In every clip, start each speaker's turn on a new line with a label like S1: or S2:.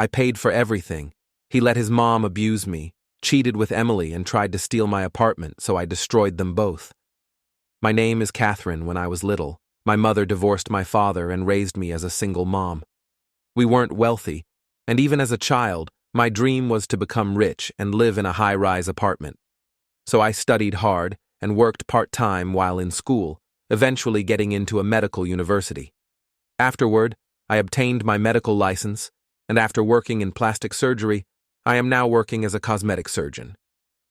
S1: I paid for everything. He let his mom abuse me, cheated with Emily, and tried to steal my apartment, so I destroyed them both. My name is Catherine. When I was little, my mother divorced my father and raised me as a single mom. We weren't wealthy, and even as a child, my dream was to become rich and live in a high-rise apartment. So I studied hard and worked part-time while in school, eventually getting into a medical university. Afterward, I obtained my medical license, and after working in plastic surgery, I am now working as a cosmetic surgeon.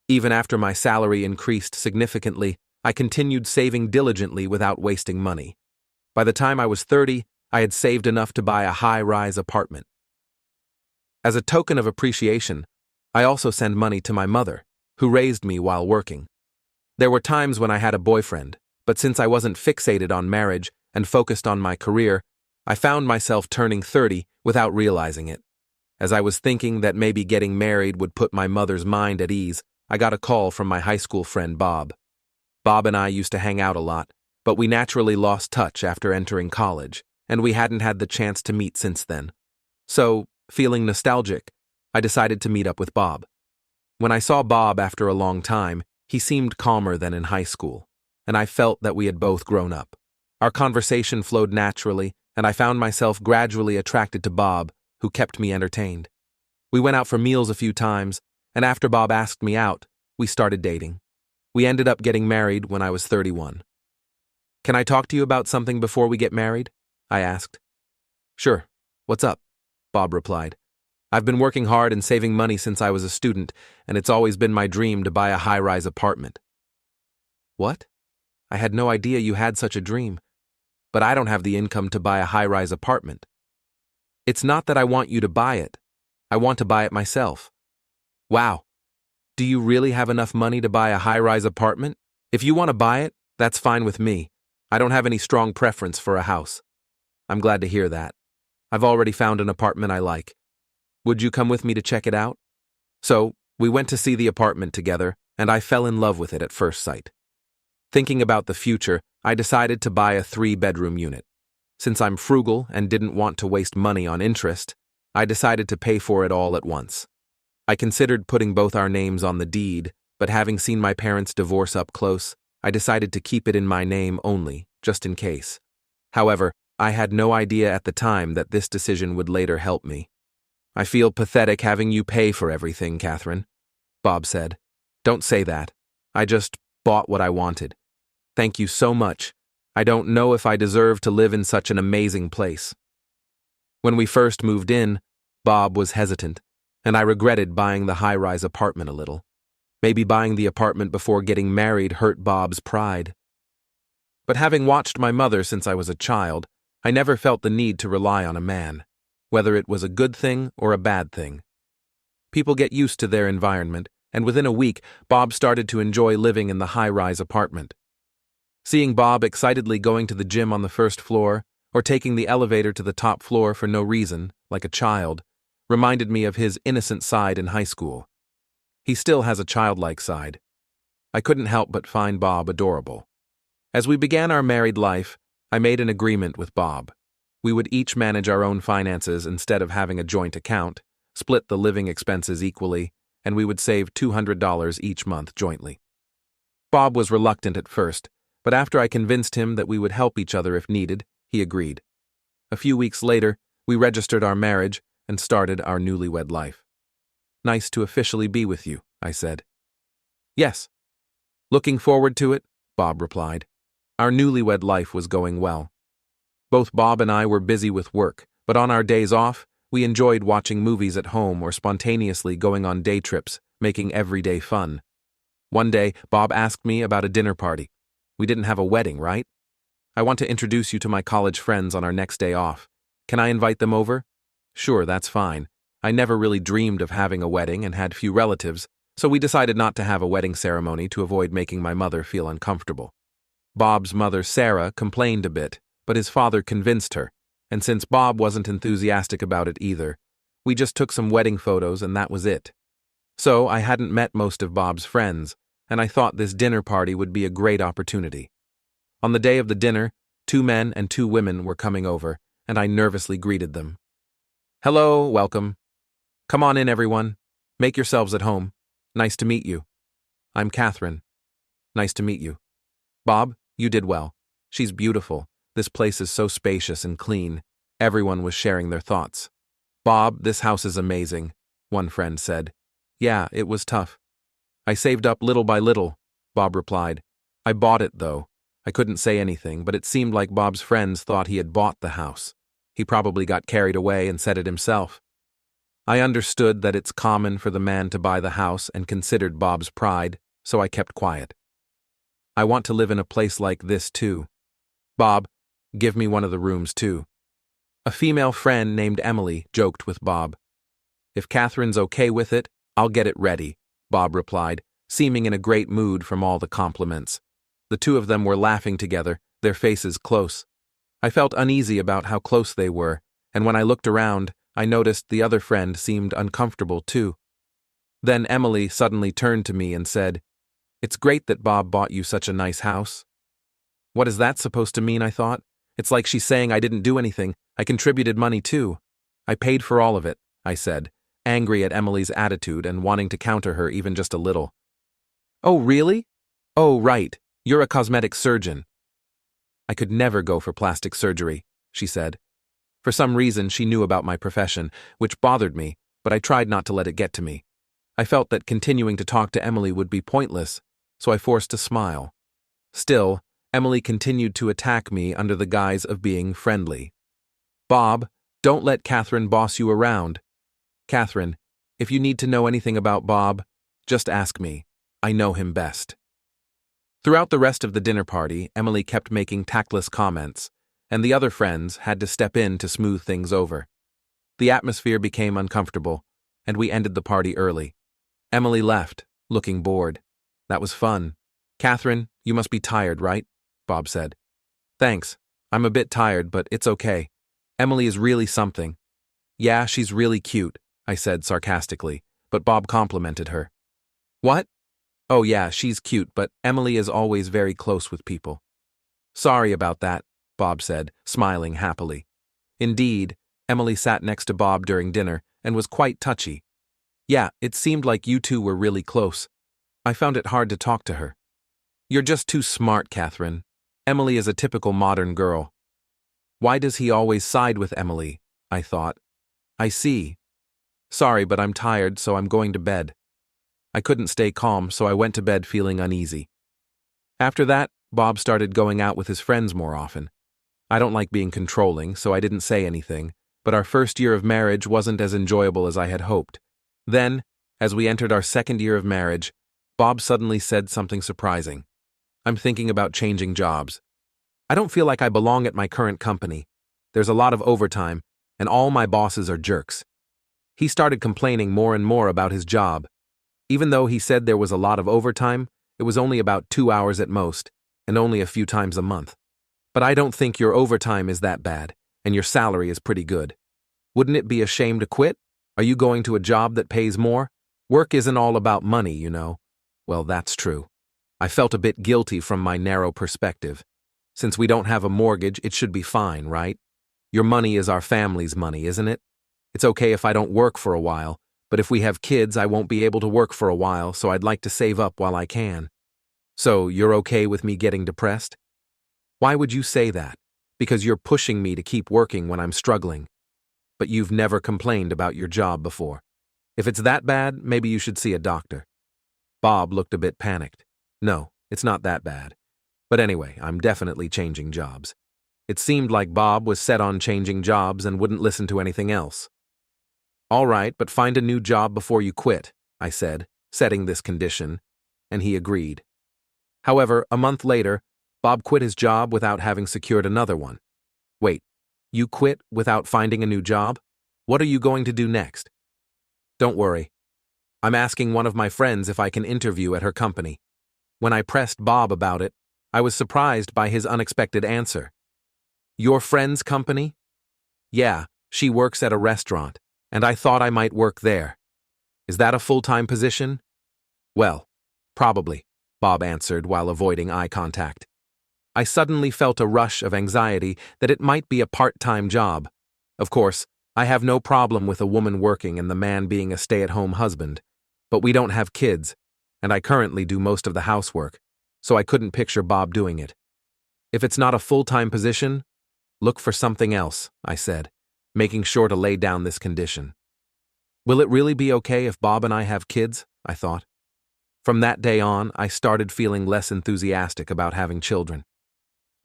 S1: Even after my salary increased significantly, I continued saving diligently without wasting money. By the time I was 30, I had saved enough to buy a high-rise apartment. As a token of appreciation, I also send money to my mother, who raised me while working. There were times when I had a boyfriend, but since I wasn't fixated on marriage and focused on my career, I found myself turning 30 without realizing it. As I was thinking that maybe getting married would put my mother's mind at ease, I got a call from my high school friend Bob. Bob and I used to hang out a lot, but we naturally lost touch after entering college, and we hadn't had the chance to meet since then. So, feeling nostalgic, I decided to meet up with Bob. When I saw Bob after a long time, he seemed calmer than in high school, and I felt that we had both grown up. Our conversation flowed naturally, and I found myself gradually attracted to Bob, who kept me entertained. We went out for meals a few times, and after Bob asked me out, we started dating. We ended up getting married when I was 31. "Can I talk to you about something before we get married?" I asked. "Sure. What's up?" Bob replied. "I've been working hard and saving money since I was a student, and it's always been my dream to buy a high-rise apartment." "What? I had no idea you had such a dream. But I don't have the income to buy a high-rise apartment." "It's not that I want you to buy it. I want to buy it myself." "Wow. Do you really have enough money to buy a high-rise apartment? If you want to buy it, that's fine with me. I don't have any strong preference for a house." "I'm glad to hear that. I've already found an apartment I like. Would you come with me to check it out?" So, we went to see the apartment together, and I fell in love with it at first sight. Thinking about the future, I decided to buy a 3-bedroom unit. Since I'm frugal and didn't want to waste money on interest, I decided to pay for it all at once. I considered putting both our names on the deed, but having seen my parents' divorce up close, I decided to keep it in my name only, just in case. However, I had no idea at the time that this decision would later help me. "I feel pathetic having you pay for everything, Catherine," Bob said. "Don't say that. I just bought what I wanted. Thank you so much. I don't know if I deserve to live in such an amazing place." When we first moved in, Bob was hesitant, and I regretted buying the high-rise apartment a little. Maybe buying the apartment before getting married hurt Bob's pride. But having watched my mother since I was a child, I never felt the need to rely on a man, whether it was a good thing or a bad thing. People get used to their environment, and within a week, Bob started to enjoy living in the high-rise apartment. Seeing Bob excitedly going to the gym on the first floor, or taking the elevator to the top floor for no reason, like a child, reminded me of his innocent side in high school. He still has a childlike side. I couldn't help but find Bob adorable. As we began our married life, I made an agreement with Bob. We would each manage our own finances instead of having a joint account, split the living expenses equally, and we would save $200 each month jointly. Bob was reluctant at first, but after I convinced him that we would help each other if needed, he agreed. A few weeks later, we registered our marriage and started our newlywed life. "Nice to officially be with you," I said. "Yes. Looking forward to it," Bob replied. Our newlywed life was going well. Both Bob and I were busy with work, but on our days off, we enjoyed watching movies at home or spontaneously going on day trips, making every day fun. One day, Bob asked me about a dinner party. "We didn't have a wedding, right? I want to introduce you to my college friends on our next day off. Can I invite them over?" "Sure, that's fine. I never really dreamed of having a wedding and had few relatives, so we decided not to have a wedding ceremony to avoid making my mother feel uncomfortable." Bob's mother, Sarah, complained a bit, but his father convinced her, and since Bob wasn't enthusiastic about it either, we just took some wedding photos and that was it. So I hadn't met most of Bob's friends, and I thought this dinner party would be a great opportunity. On the day of the dinner, 2 men and 2 women were coming over, and I nervously greeted them. "Hello, welcome. Come on in, everyone. Make yourselves at home. Nice to meet you. I'm Catherine. Nice to meet you. Bob, you did well. She's beautiful. This place is so spacious and clean. Everyone was sharing their thoughts. Bob, this house is amazing, one friend said. Yeah, it was tough. I saved up little by little, Bob replied. I bought it, though. I couldn't say anything, but it seemed like Bob's friends thought he had bought the house. He probably got carried away and said it himself. I understood that it's common for the man to buy the house and considered Bob's pride, so I kept quiet. I want to live in a place like this, too. Bob, give me one of the rooms, too. A female friend named Emily joked with Bob. If Catherine's okay with it, I'll get it ready, Bob replied, seeming in a great mood from all the compliments. The two of them were laughing together, their faces close. I felt uneasy about how close they were, and when I looked around, I noticed the other friend seemed uncomfortable too. Then Emily suddenly turned to me and said, "It's great that Bob bought you such a nice house." What is that supposed to mean, I thought? It's like she's saying I didn't do anything. I contributed money too. I paid for all of it, I said, angry at Emily's attitude and wanting to counter her even just a little. Oh, really? Oh, right. You're a cosmetic surgeon. I could never go for plastic surgery, she said. For some reason, she knew about my profession, which bothered me, but I tried not to let it get to me. I felt that continuing to talk to Emily would be pointless, so I forced a smile. Still, Emily continued to attack me under the guise of being friendly. Bob, don't let Catherine boss you around. Catherine, if you need to know anything about Bob, just ask me. I know him best. Throughout the rest of the dinner party, Emily kept making tactless comments, and the other friends had to step in to smooth things over. The atmosphere became uncomfortable, and we ended the party early. Emily left, looking bored. That was fun. Catherine, you must be tired, right? Bob said. Thanks. I'm a bit tired, but it's okay. Emily is really something. Yeah, she's really cute, I said sarcastically, but Bob complimented her. What? Oh yeah, she's cute, but Emily is always very close with people. Sorry about that, Bob said, smiling happily. Indeed, Emily sat next to Bob during dinner and was quite touchy. Yeah, it seemed like you two were really close. I found it hard to talk to her. You're just too smart, Catherine. Emily is a typical modern girl. Why does he always side with Emily? I thought. I see. Sorry, but I'm tired, so I'm going to bed. I couldn't stay calm, so I went to bed feeling uneasy. After that, Bob started going out with his friends more often. I don't like being controlling, so I didn't say anything, but our first year of marriage wasn't as enjoyable as I had hoped. Then, as we entered our second year of marriage, Bob suddenly said something surprising. I'm thinking about changing jobs. I don't feel like I belong at my current company. There's a lot of overtime, and all my bosses are jerks. He started complaining more and more about his job. Even though he said there was a lot of overtime, it was only about 2 hours at most, and only a few times a month. But I don't think your overtime is that bad, and your salary is pretty good. Wouldn't it be a shame to quit? Are you going to a job that pays more? Work isn't all about money, you know. Well, that's true. I felt a bit guilty from my narrow perspective. Since we don't have a mortgage, it should be fine, right? Your money is our family's money, isn't it? It's okay if I don't work for a while, but if we have kids, I won't be able to work for a while, so I'd like to save up while I can. So, you're okay with me getting depressed? Why would you say that? Because you're pushing me to keep working when I'm struggling. But you've never complained about your job before. If it's that bad, maybe you should see a doctor. Bob looked a bit panicked. No, it's not that bad. But anyway, I'm definitely changing jobs. It seemed like Bob was set on changing jobs and wouldn't listen to anything else. All right, but find a new job before you quit, I said, setting this condition, and he agreed. However, a month later, Bob quit his job without having secured another one. Wait, you quit without finding a new job? What are you going to do next? Don't worry. I'm asking one of my friends if I can interview at her company. When I pressed Bob about it, I was surprised by his unexpected answer. Your friend's company? Yeah, she works at a restaurant, and I thought I might work there. Is that a full-time position? Well, probably, Bob answered while avoiding eye contact. I suddenly felt a rush of anxiety that it might be a part-time job. Of course, I have no problem with a woman working and the man being a stay-at-home husband, but we don't have kids, and I currently do most of the housework, so I couldn't picture Bob doing it. If it's not a full-time position, look for something else, I said, making sure to lay down this condition. Will it really be okay if Bob and I have kids? I thought. From that day on, I started feeling less enthusiastic about having children.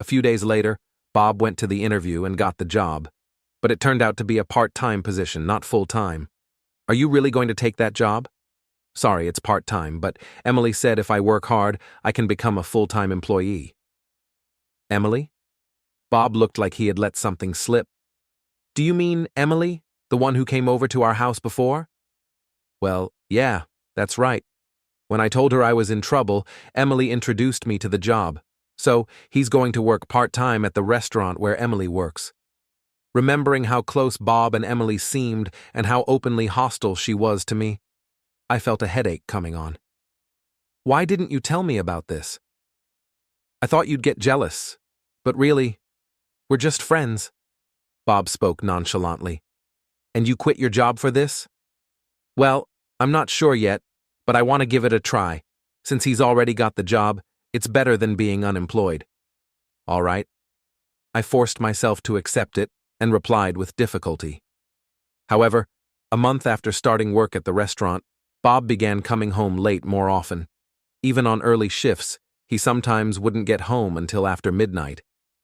S1: A few days later, Bob went to the interview and got the job, but it turned out to be a part-time position, not full-time. Are you really going to take that job? Sorry, it's part-time, but Emily said if I work hard, I can become a full-time employee. Emily? Bob looked like he had let something slip. Do you mean Emily, the one who came over to our house before? Well, yeah, that's right. When I told her I was in trouble, Emily introduced me to the job. So, he's going to work part-time at the restaurant where Emily works. Remembering how close Bob and Emily seemed and how openly hostile she was to me, I felt a headache coming on. Why didn't you tell me about this? I thought you'd get jealous, but really, we're just friends. Bob spoke nonchalantly. And you quit your job for this? Well, I'm not sure yet, but I want to give it a try. Since he's already got the job, it's better than being unemployed. All right. I forced myself to accept it and replied with difficulty. However, a month after starting work at the restaurant, Bob began coming home late more often. Even on early shifts, he sometimes wouldn't get home until after midnight,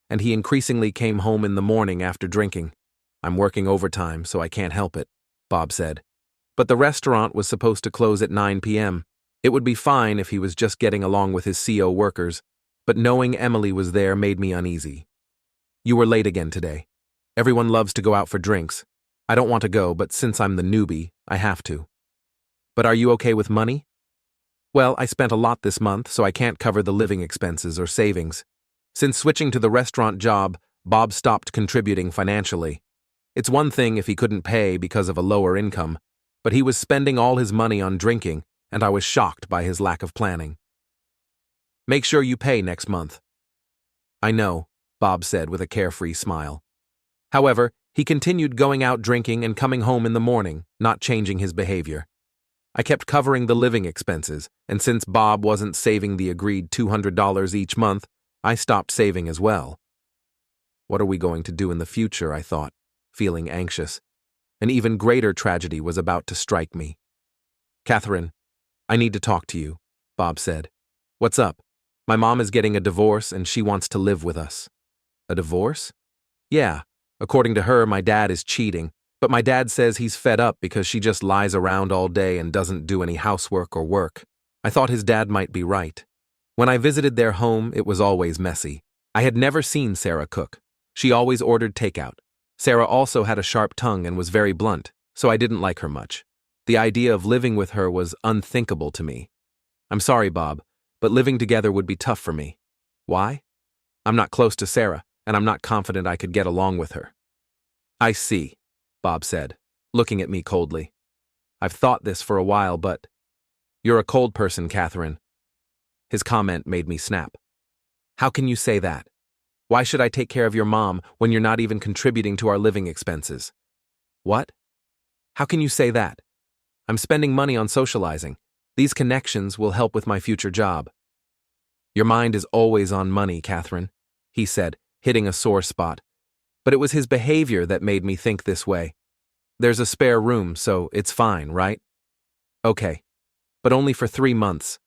S1: and he increasingly came home in the morning after drinking. I'm working overtime, so I can't help it, Bob said. But the restaurant was supposed to close at 9 p.m. It would be fine if he was just getting along with his CO workers, but knowing Emily was there made me uneasy. You were late again today. Everyone loves to go out for drinks. I don't want to go, but since I'm the newbie, I have to. But are you okay with money? Well, I spent a lot this month, so I can't cover the living expenses or savings. Since switching to the restaurant job, Bob stopped contributing financially. It's one thing if he couldn't pay because of a lower income, but he was spending all his money on drinking, and I was shocked by his lack of planning. Make sure you pay next month. I know, Bob said with a carefree smile. However, he continued going out drinking and coming home in the morning, not changing his behavior. I kept covering the living expenses, and since Bob wasn't saving the agreed $200 each month, I stopped saving as well. What are we going to do in the future, I thought, feeling anxious. An even greater tragedy was about to strike me. Catherine, I need to talk to you, Bob said. What's up? My mom is getting a divorce and she wants to live with us. A divorce? Yeah. According to her, my dad is cheating, but my dad says he's fed up because she just lies around all day and doesn't do any housework or work. I thought his dad might be right. When I visited their home, it was always messy. I had never seen Sarah cook. She always ordered takeout. Sarah also had a sharp tongue and was very blunt, so I didn't like her much. The idea of living with her was unthinkable to me. I'm sorry, Bob, but living together would be tough for me. Why? I'm not close to Sarah, and I'm not confident I could get along with her. I see, Bob said, looking at me coldly. I've thought this for a while, but... You're a cold person, Catherine. His comment made me snap. How can you say that? Why should I take care of your mom when you're not even contributing to our living expenses? What? How can you say that? I'm spending money on socializing. These connections will help with my future job. Your mind is always on money, Catherine, he said, hitting a sore spot. But it was his behavior that made me think this way. There's a spare room, so it's fine, right? Okay. But only for 3 months.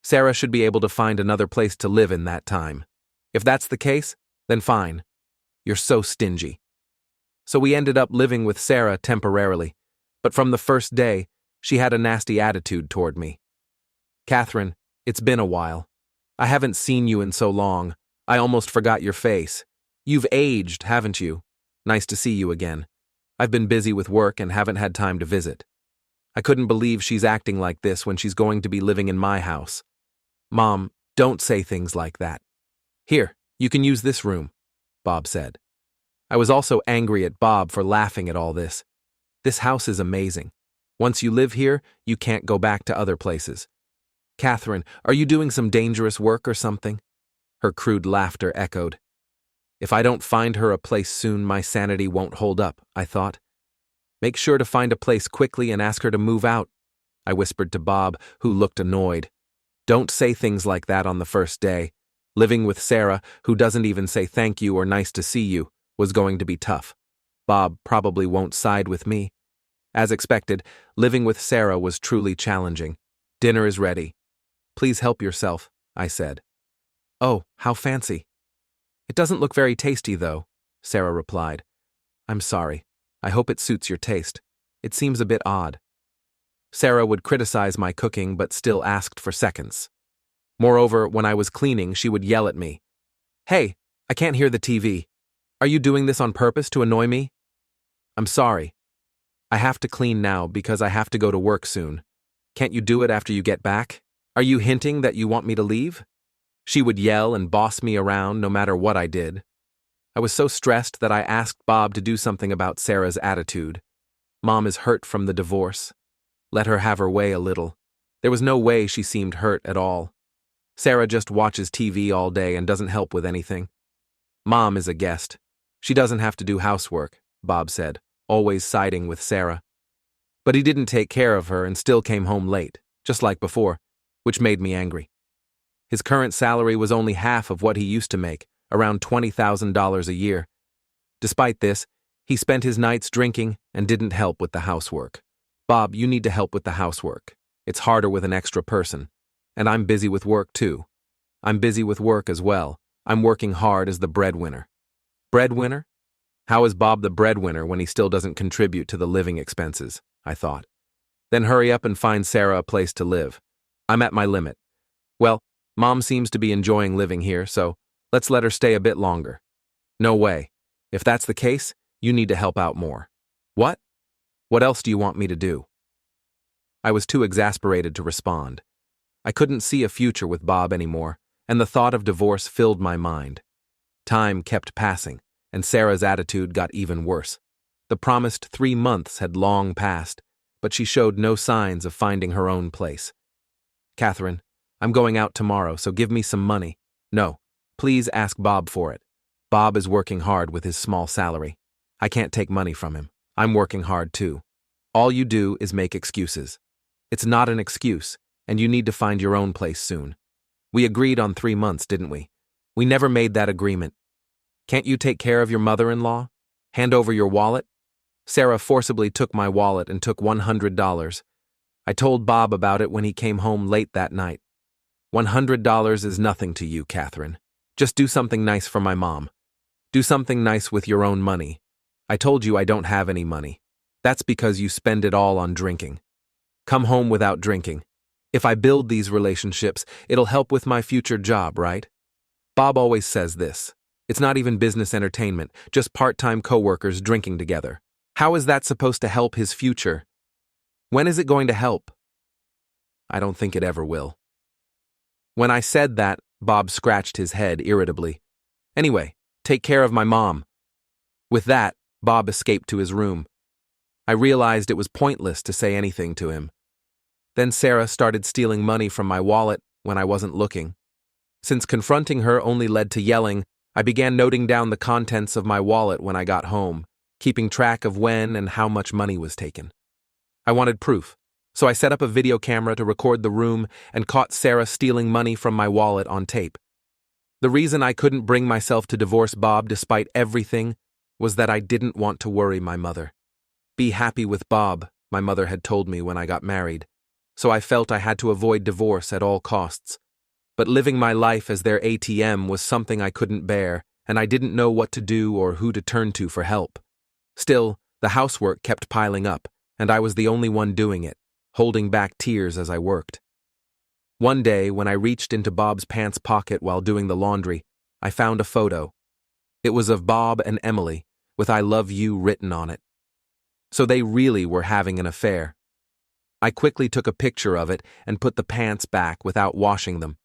S1: Sarah should be able to find another place to live in that time. If that's the case, then fine. You're so stingy. So we ended up living with Sarah temporarily, but from the first day, she had a nasty attitude toward me. Catherine, it's been a while. I haven't seen you in so long. I almost forgot your face. You've aged, haven't you? Nice to see you again. I've been busy with work and haven't had time to visit. I couldn't believe she's acting like this when she's going to be living in my house. Mom, don't say things like that. Here, you can use this room, Bob said. I was also angry at Bob for laughing at all this. This house is amazing. Once you live here, you can't go back to other places. Catherine, are you doing some dangerous work or something? Her crude laughter echoed. If I don't find her a place soon, my sanity won't hold up, I thought. Make sure to find a place quickly and ask her to move out, I whispered to Bob, who looked annoyed. Don't say things like that on the first day. Living with Sarah, who doesn't even say thank you or nice to see you, was going to be tough. Bob probably won't side with me. As expected, living with Sarah was truly challenging. Dinner is ready. Please help yourself, I said. Oh, how fancy. It doesn't look very tasty, though, Sarah replied. I'm sorry. I hope it suits your taste. It seems a bit odd. Sarah would criticize my cooking but still asked for seconds. Moreover, when I was cleaning, she would yell at me. Hey, I can't hear the TV. Are you doing this on purpose to annoy me? I'm sorry. I have to clean now because I have to go to work soon. Can't you do it after you get back? Are you hinting that you want me to leave? She would yell and boss me around no matter what I did. I was so stressed that I asked Bob to do something about Sarah's attitude. Mom is hurt from the divorce. Let her have her way a little. There was no way she seemed hurt at all. Sarah just watches TV all day and doesn't help with anything. Mom is a guest. She doesn't have to do housework, Bob said, always siding with Sarah. But he didn't take care of her and still came home late, just like before, which made me angry. His current salary was only half of what he used to make, around $20,000 a year. Despite this, he spent his nights drinking and didn't help with the housework. Bob, you need to help with the housework. It's harder with an extra person. And I'm busy with work too. I'm busy with work as well. I'm working hard as the breadwinner. Breadwinner? How is Bob the breadwinner when he still doesn't contribute to the living expenses? I thought. Then hurry up and find Sarah a place to live. I'm at my limit. Well, Mom seems to be enjoying living here, so let's let her stay a bit longer. No way. If that's the case, you need to help out more. What? What else do you want me to do? I was too exasperated to respond. I couldn't see a future with Bob anymore, and the thought of divorce filled my mind. Time kept passing, and Sarah's attitude got even worse. The promised 3 months had long passed, but she showed no signs of finding her own place. Catherine, I'm going out tomorrow, so give me some money. No, please ask Bob for it. Bob is working hard with his small salary. I can't take money from him. I'm working hard too. All you do is make excuses. It's not an excuse, and you need to find your own place soon. We agreed on 3 months, didn't we? We never made that agreement. Can't you take care of your mother-in-law? Hand over your wallet? Sarah forcibly took my wallet and took $100. I told Bob about it when he came home late that night. $100 is nothing to you, Catherine. Just do something nice for my mom. Do something nice with your own money. I told you I don't have any money. That's because you spend it all on drinking. Come home without drinking. If I build these relationships, it'll help with my future job, right? Bob always says this. It's not even business entertainment, just part-time coworkers drinking together. How is that supposed to help his future? When is it going to help? I don't think it ever will. When I said that, Bob scratched his head irritably. Anyway, take care of my mom. With that, Bob escaped to his room. I realized it was pointless to say anything to him. Then Sarah started stealing money from my wallet when I wasn't looking. Since confronting her only led to yelling, I began noting down the contents of my wallet when I got home, keeping track of when and how much money was taken. I wanted proof, so I set up a video camera to record the room and caught Sarah stealing money from my wallet on tape. The reason I couldn't bring myself to divorce Bob despite everything was that I didn't want to worry my mother. Be happy with Bob, my mother had told me when I got married, so I felt I had to avoid divorce at all costs. But living my life as their ATM was something I couldn't bear, and I didn't know what to do or who to turn to for help. Still, the housework kept piling up, and I was the only one doing it, holding back tears as I worked. One day, when I reached into Bob's pants pocket while doing the laundry, I found a photo. It was of Bob and Emily, with "I love you" written on it. So they really were having an affair. I quickly took a picture of it and put the pants back without washing them.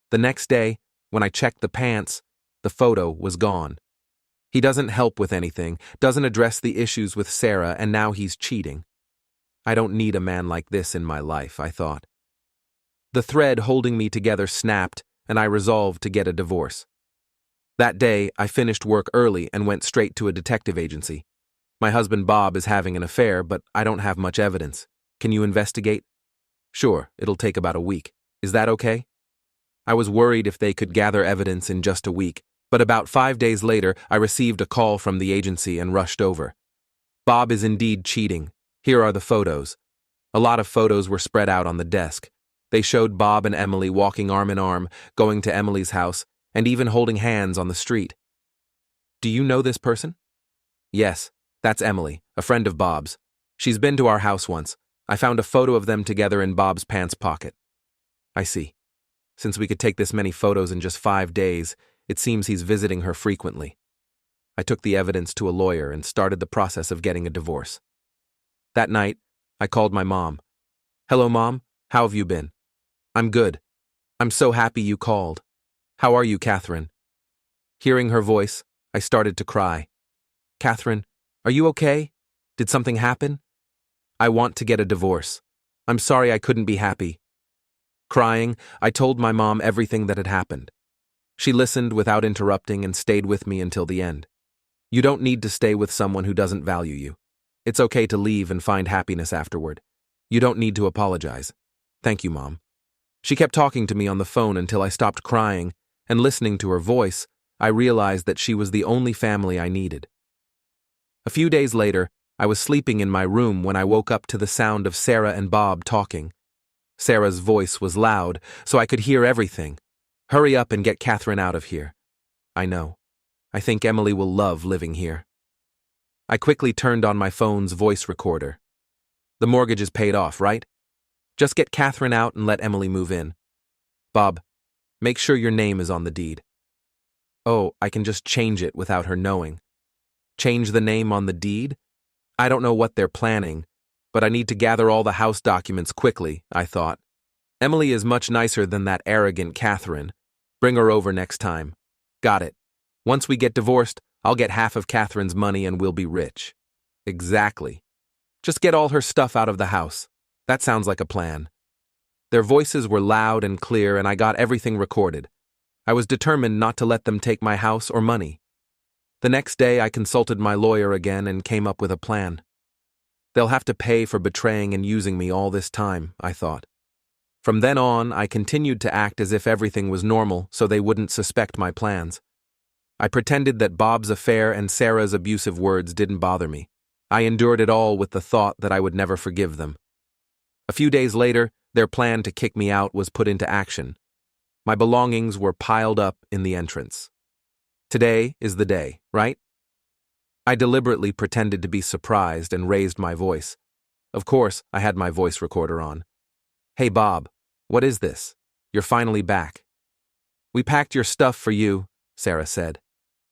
S1: The next day, when I checked the pants, the photo was gone. He doesn't help with anything, doesn't address the issues with Sarah, and now he's cheating. I don't need a man like this in my life, I thought. The thread holding me together snapped, and I resolved to get a divorce. That day, I finished work early and went straight to a detective agency. My husband Bob is having an affair, but I don't have much evidence. Can you investigate? Sure, it'll take about a week. Is that okay? I was worried if they could gather evidence in just a week, but about 5 days later, I received a call from the agency and rushed over. Bob is indeed cheating. Here are the photos. A lot of photos were spread out on the desk. They showed Bob and Emily walking arm in arm, going to Emily's house, and even holding hands on the street. Do you know this person? Yes, that's Emily, a friend of Bob's. She's been to our house once. I found a photo of them together in Bob's pants pocket. I see. Since we could take this many photos in just 5 days, it seems he's visiting her frequently. I took the evidence to a lawyer and started the process of getting a divorce. That night, I called my mom. Hello, Mom. How have you been? I'm good. I'm so happy you called. How are you, Catherine? Hearing her voice, I started to cry. Catherine, are you okay? Did something happen? I want to get a divorce. I'm sorry I couldn't be happy. Crying, I told my mom everything that had happened. She listened without interrupting and stayed with me until the end. You don't need to stay with someone who doesn't value you. It's okay to leave and find happiness afterward. You don't need to apologize. Thank you, Mom. She kept talking to me on the phone until I stopped crying, and listening to her voice, I realized that she was the only family I needed. A few days later, I was sleeping in my room when I woke up to the sound of Sarah and Bob talking. Sarah's voice was loud, so I could hear everything. Hurry up and get Catherine out of here. I know. I think Emily will love living here. I quickly turned on my phone's voice recorder. The mortgage is paid off, right? Just get Catherine out and let Emily move in. Bob, make sure your name is on the deed. Oh, I can just change it without her knowing. Change the name on the deed? I don't know what they're planning, but I need to gather all the house documents quickly, I thought. Emily is much nicer than that arrogant Catherine. Bring her over next time. Got it. Once we get divorced, I'll get half of Catherine's money and we'll be rich. Exactly. Just get all her stuff out of the house. That sounds like a plan. Their voices were loud and clear, and I got everything recorded. I was determined not to let them take my house or money. The next day, I consulted my lawyer again and came up with a plan. They'll have to pay for betraying and using me all this time, I thought. From then on, I continued to act as if everything was normal so they wouldn't suspect my plans. I pretended that Bob's affair and Sarah's abusive words didn't bother me. I endured it all with the thought that I would never forgive them. A few days later, their plan to kick me out was put into action. My belongings were piled up in the entrance. Today is the day, right? I deliberately pretended to be surprised and raised my voice. Of course, I had my voice recorder on. Hey, Bob, what is this? You're finally back. We packed your stuff for you, Sarah said.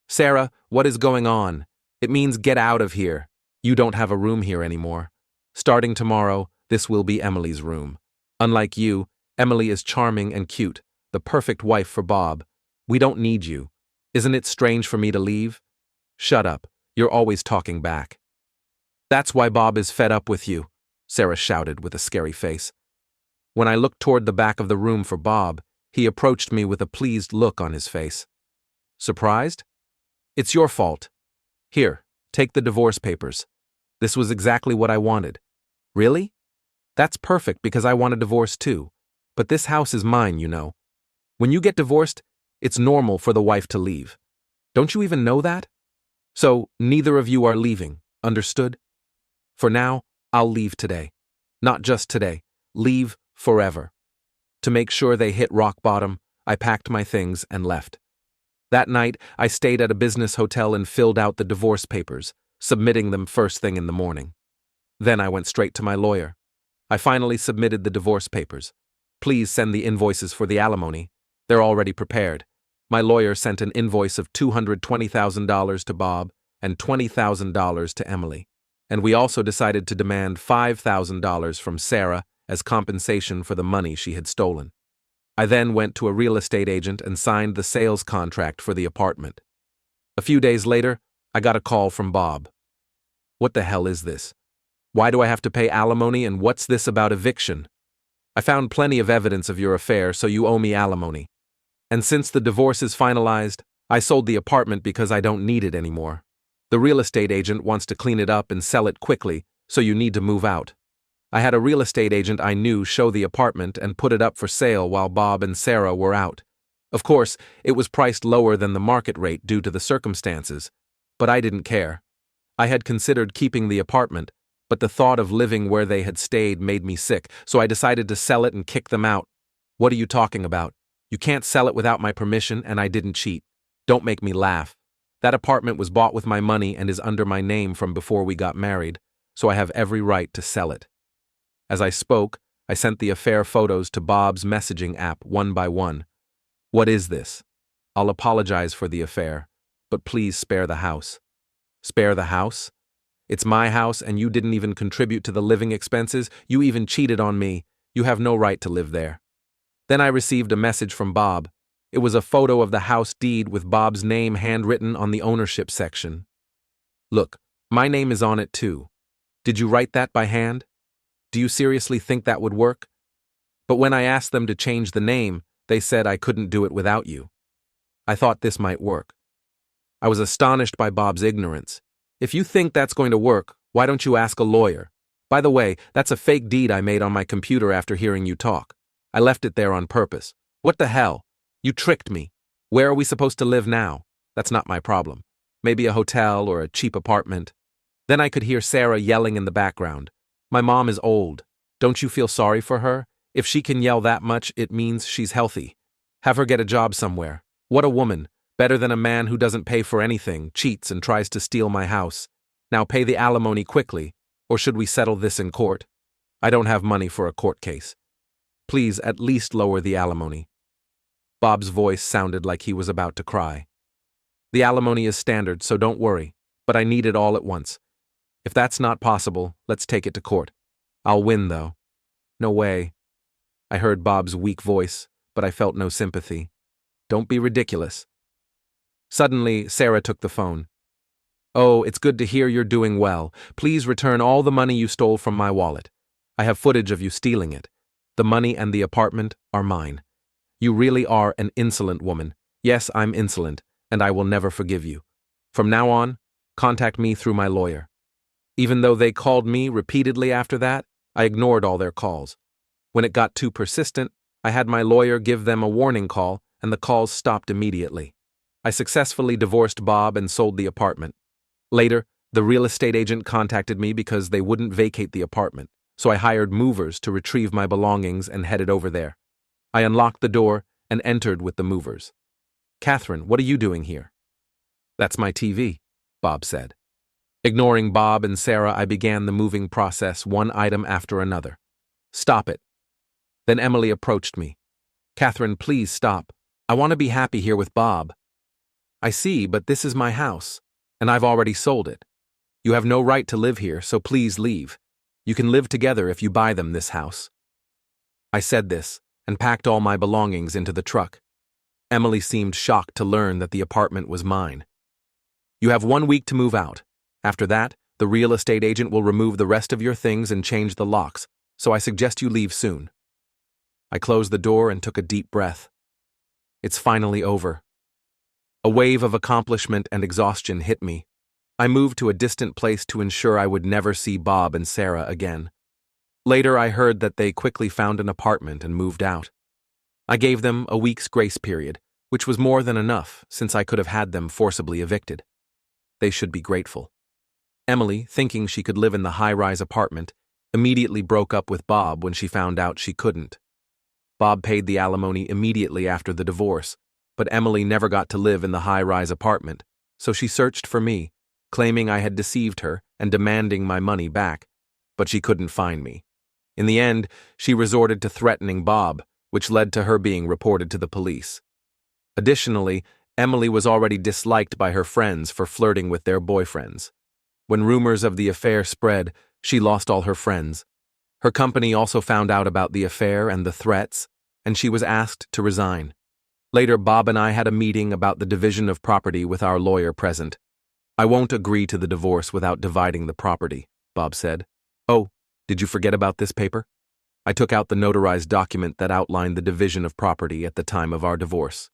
S1: Sarah, what is going on? It means get out of here. You don't have a room here anymore. Starting tomorrow, this will be Emily's room. Unlike you, Emily is charming and cute, the perfect wife for Bob. We don't need you. Isn't it strange for me to leave? Shut up. You're always talking back. That's why Bob is fed up with you, Sarah shouted with a scary face. When I looked toward the back of the room for Bob, he approached me with a pleased look on his face. Surprised? It's your fault. Here, take the divorce papers. This was exactly what I wanted. Really? That's perfect because I want a divorce too. But this house is mine, you know. When you get divorced, it's normal for the wife to leave. Don't you even know that? So, neither of you are leaving, understood? For now, I'll leave today. Not just today. Leave forever. To make sure they hit rock bottom, I packed my things and left. That night, I stayed at a business hotel and filled out the divorce papers, submitting them first thing in the morning. Then I went straight to my lawyer. I finally submitted the divorce papers. Please send the invoices for the alimony. They're already prepared. My lawyer sent an invoice of $220,000 to Bob and $20,000 to Emily. And we also decided to demand $5,000 from Sarah as compensation for the money she had stolen. I then went to a real estate agent and signed the sales contract for the apartment. A few days later, I got a call from Bob. What the hell is this? Why do I have to pay alimony, and what's this about eviction? I found plenty of evidence of your affair, so you owe me alimony. And since the divorce is finalized, I sold the apartment because I don't need it anymore. The real estate agent wants to clean it up and sell it quickly, so you need to move out. I had a real estate agent I knew show the apartment and put it up for sale while Bob and Sarah were out. Of course, it was priced lower than the market rate due to the circumstances, but I didn't care. I had considered keeping the apartment, but the thought of living where they had stayed made me sick, so I decided to sell it and kick them out. What are you talking about? You can't sell it without my permission, and I didn't cheat. Don't make me laugh. That apartment was bought with my money and is under my name from before we got married, so I have every right to sell it. As I spoke, I sent the affair photos to Bob's messaging app one by one. What is this? I'll apologize for the affair, but please spare the house. Spare the house? It's my house and you didn't even contribute to the living expenses. You even cheated on me. You have no right to live there. Then I received a message from Bob. It was a photo of the house deed with Bob's name handwritten on the ownership section. Look, my name is on it too. Did you write that by hand? Do you seriously think that would work? But when I asked them to change the name, they said I couldn't do it without you. I thought this might work. I was astonished by Bob's ignorance. If you think that's going to work, why don't you ask a lawyer? By the way, that's a fake deed I made on my computer after hearing you talk. I left it there on purpose. What the hell? You tricked me. Where are we supposed to live now? That's not my problem. Maybe a hotel or a cheap apartment. Then I could hear Sarah yelling in the background. My mom is old. Don't you feel sorry for her? If she can yell that much, it means she's healthy. Have her get a job somewhere. What a woman. Better than a man who doesn't pay for anything, cheats, and tries to steal my house. Now pay the alimony quickly, or should we settle this in court? I don't have money for a court case. Please at least lower the alimony. Bob's voice sounded like he was about to cry. The alimony is standard, so don't worry, but I need it all at once. If that's not possible, let's take it to court. I'll win, though. No way. I heard Bob's weak voice, but I felt no sympathy. Don't be ridiculous. Suddenly, Sarah took the phone. Oh, it's good to hear you're doing well. Please return all the money you stole from my wallet. I have footage of you stealing it. The money and the apartment are mine. You really are an insolent woman. Yes, I'm insolent, and I will never forgive you. From now on, contact me through my lawyer. Even though they called me repeatedly after that, I ignored all their calls. When it got too persistent, I had my lawyer give them a warning call, and the calls stopped immediately. I successfully divorced Bob and sold the apartment. Later, the real estate agent contacted me because they wouldn't vacate the apartment, so I hired movers to retrieve my belongings and headed over there. I unlocked the door and entered with the movers. Catherine, what are you doing here? That's my TV, Bob said. Ignoring Bob and Sarah, I began the moving process, one item after another. Stop it. Then Emily approached me. Catherine, please stop. I want to be happy here with Bob. I see, but this is my house, and I've already sold it. You have no right to live here, so please leave. You can live together if you buy them this house. I said this and packed all my belongings into the truck. Emily seemed shocked to learn that the apartment was mine. You have 1 week to move out. After that, the real estate agent will remove the rest of your things and change the locks, so I suggest you leave soon. I closed the door and took a deep breath. It's finally over. A wave of accomplishment and exhaustion hit me. I moved to a distant place to ensure I would never see Bob and Sarah again. Later, I heard that they quickly found an apartment and moved out. I gave them a week's grace period, which was more than enough since I could have had them forcibly evicted. They should be grateful. Emily, thinking she could live in the high-rise apartment, immediately broke up with Bob when she found out she couldn't. Bob paid the alimony immediately after the divorce, but Emily never got to live in the high-rise apartment, so she searched for me, claiming I had deceived her and demanding my money back, but she couldn't find me. In the end, she resorted to threatening Bob, which led to her being reported to the police. Additionally, Emily was already disliked by her friends for flirting with their boyfriends. When rumors of the affair spread, she lost all her friends. Her company also found out about the affair and the threats, and she was asked to resign. Later, Bob and I had a meeting about the division of property with our lawyer present. I won't agree to the divorce without dividing the property, Bob said. Oh, did you forget about this paper? I took out the notarized document that outlined the division of property at the time of our divorce.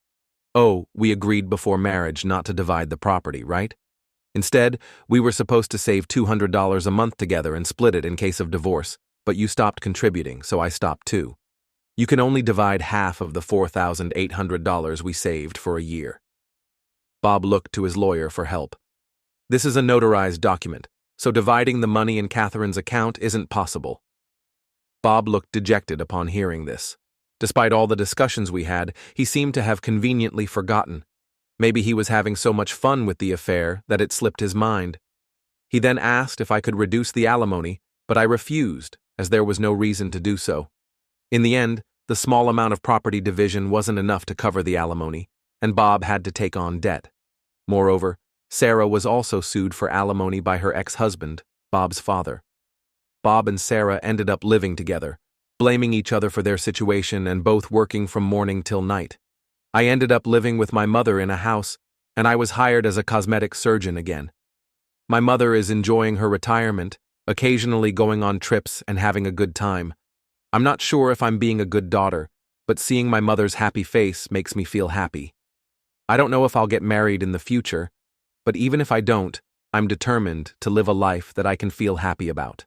S1: Oh, we agreed before marriage not to divide the property, right? Instead, we were supposed to save $200 a month together and split it in case of divorce, but you stopped contributing, so I stopped too. You can only divide half of the $4,800 we saved for a year. Bob looked to his lawyer for help. This is a notarized document, so dividing the money in Catherine's account isn't possible. Bob looked dejected upon hearing this. Despite all the discussions we had, he seemed to have conveniently forgotten. Maybe he was having so much fun with the affair that it slipped his mind. He then asked if I could reduce the alimony, but I refused, as there was no reason to do so. In the end, the small amount of property division wasn't enough to cover the alimony, and Bob had to take on debt. Moreover, Sarah was also sued for alimony by her ex-husband, Bob's father. Bob and Sarah ended up living together, blaming each other for their situation and both working from morning till night. I ended up living with my mother in a house, and I was hired as a cosmetic surgeon again. My mother is enjoying her retirement, occasionally going on trips and having a good time. I'm not sure if I'm being a good daughter, but seeing my mother's happy face makes me feel happy. I don't know if I'll get married in the future, but even if I don't, I'm determined to live a life that I can feel happy about.